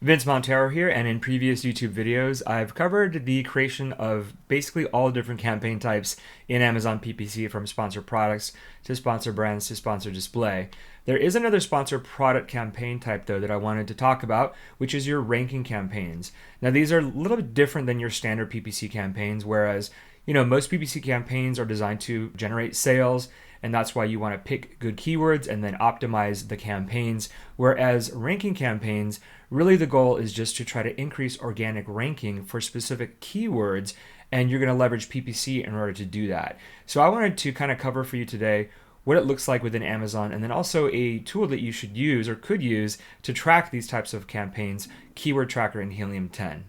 Vince Montero here, and in previous YouTube videos, I've covered the creation of basically all different campaign types in Amazon PPC, from sponsor products to sponsor brands to sponsor display. There is another sponsor product campaign type though that I wanted to talk about, which is your ranking campaigns. Now these are a little bit different than your standard PPC campaigns, whereas most PPC campaigns are designed to generate sales, and that's why you want to pick good keywords and then optimize the campaigns. Whereas ranking campaigns, really the goal is just to try to increase organic ranking for specific keywords, and you're going to leverage PPC in order to do that. So I wanted to kind of cover for you today what it looks like within Amazon, and then also a tool that you should use or could use to track these types of campaigns, Keyword Tracker and Helium 10.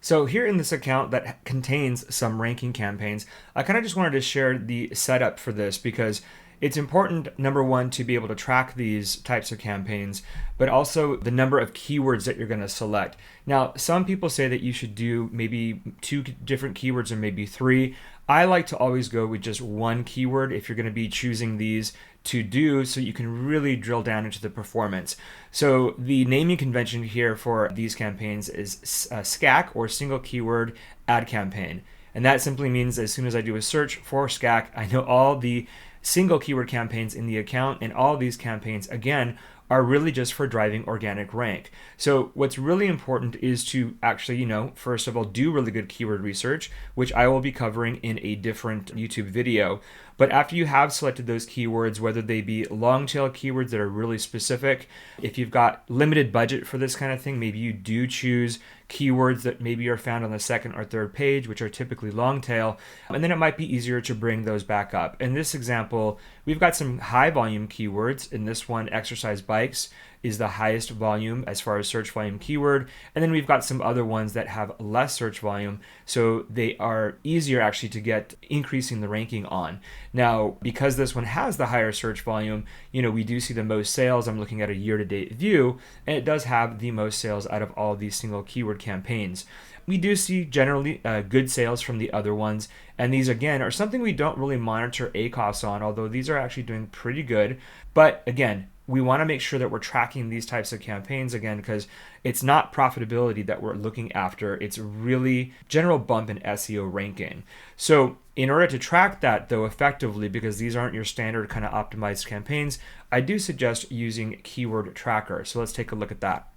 So here in this account that contains some ranking campaigns, I kind of just wanted to share the setup for this because it's important, number one, to be able to track these types of campaigns, but also the number of keywords that you're going to select. Now, some people say that you should do maybe 2 different keywords or maybe 3. I like to always go with just 1 keyword if you're going to be choosing these to do, so you can really drill down into the performance. So the naming convention here for these campaigns is SCAC, or single keyword ad campaign. And that simply means as soon as I do a search for SCAC, I know all the single keyword campaigns in the account, and all these campaigns, again, are really just for driving organic rank. So what's really important is to actually, first of all, do really good keyword research, which I will be covering in a different YouTube video. But after you have selected those keywords, whether they be long tail keywords that are really specific, if you've got limited budget for this kind of thing, maybe you do choose keywords that maybe are found on the 2nd or 3rd page, which are typically long tail, and then it might be easier to bring those back up. In this example, we've got some high volume keywords. In this one, exercise bikes is the highest volume as far as search volume keyword. And then we've got some other ones that have less search volume, so they are easier actually to get increasing the ranking on. Now, because this one has the higher search volume, we do see the most sales. I'm looking at a year-to-date view, and it does have the most sales out of all these single keyword campaigns. We do see generally good sales from the other ones, and these again are something we don't really monitor ACoS on, although these are actually doing pretty good. But again, we want to make sure that we're tracking these types of campaigns again, because it's not profitability that we're looking after. It's really general bump in SEO ranking. So in order to track that though effectively, because these aren't your standard kind of optimized campaigns, I do suggest using Keyword Tracker. So let's take a look at that.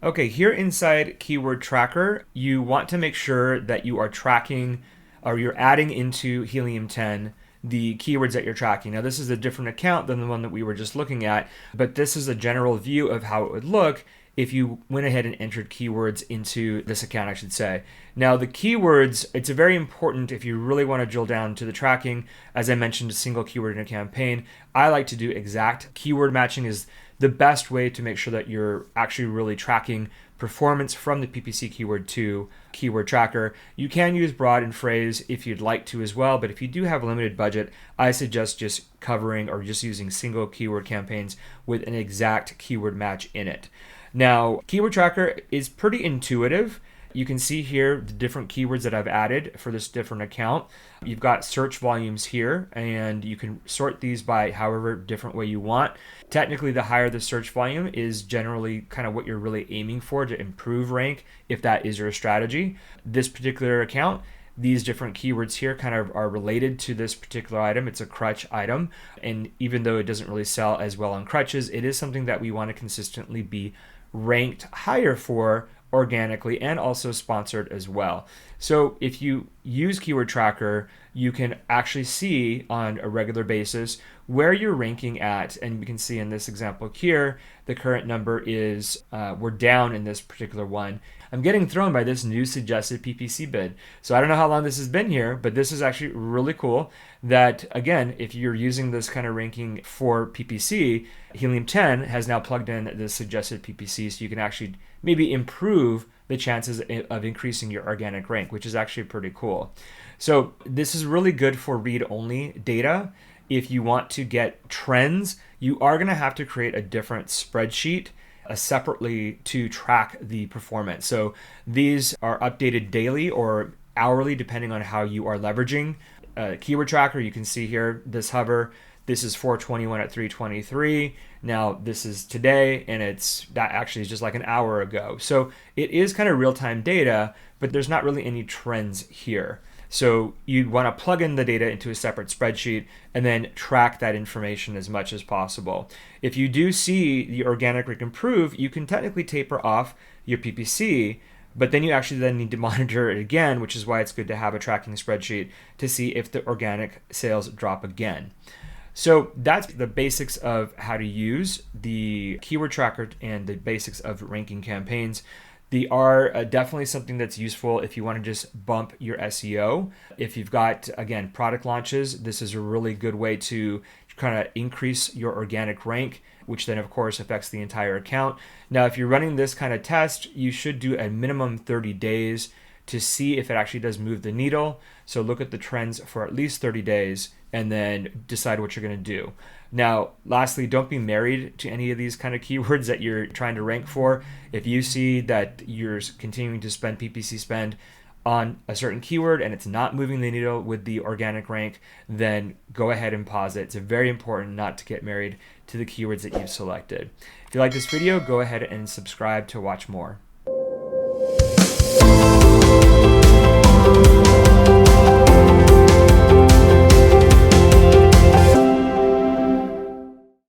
Okay, here inside Keyword Tracker, you want to make sure that you are tracking, or you're adding into Helium 10 the keywords that you're tracking. Now this is a different account than the one that we were just looking at, but this is a general view of how it would look if you went ahead and entered keywords into this account, I should say. Now the keywords, it's very important if you really want to drill down to the tracking. As I mentioned, a single keyword in a campaign, I like to do exact keyword matching is the best way to make sure that you're actually really tracking performance from the PPC keyword to Keyword Tracker. You can use broad and phrase if you'd like to as well, but if you do have a limited budget, I suggest just covering or just using single keyword campaigns with an exact keyword match in it. Now, Keyword Tracker is pretty intuitive. You can see here the different keywords that I've added for this different account. You've got search volumes here, and you can sort these by however different way you want. Technically, the higher the search volume is generally kind of what you're really aiming for to improve rank, if that is your strategy. This particular account, these different keywords here kind of are related to this particular item. It's a crutch item, and even though it doesn't really sell as well on crutches, it is something that we want to consistently be ranked higher for organically, and also sponsored as well. So if you use Keyword Tracker, you can actually see on a regular basis where you're ranking at, and you can see in this example here, the current number is, we're down in this particular one. I'm getting thrown by this new suggested PPC bid. So I don't know how long this has been here, but this is actually really cool that, again, if you're using this kind of ranking for PPC, Helium 10 has now plugged in the suggested PPC, so you can actually maybe improve the chances of increasing your organic rank, which is actually pretty cool. So this is really good for read-only data. If you want to get trends, you are going to have to create a different spreadsheet separately to track the performance. So these are updated daily or hourly, depending on how you are leveraging keyword tracker, you can see here this hover. This is 421 at 323. Now this is today, and that actually is just like an hour ago. So it is kind of real-time data, but there's not really any trends here. So you want to plug in the data into a separate spreadsheet and then track that information as much as possible. If you do see the organic rate improve, you can technically taper off your PPC, but then you actually then need to monitor it again, which is why it's good to have a tracking spreadsheet to see if the organic sales drop again. So that's the basics of how to use the keyword tracker and the basics of ranking campaigns. They are definitely something that's useful if you want to just bump your SEO. If you've got, again, product launches, this is a really good way to kind of increase your organic rank, which then of course affects the entire account. Now, if you're running this kind of test, you should do a minimum 30 days to see if it actually does move the needle. So look at the trends for at least 30 days and then decide what you're going to do. Now, lastly, don't be married to any of these kind of keywords that you're trying to rank for. If you see that you're continuing to spend PPC spend on a certain keyword and it's not moving the needle with the organic rank, then go ahead and pause it. It's very important not to get married to the keywords that you've selected. If you like this video, go ahead and subscribe to watch more.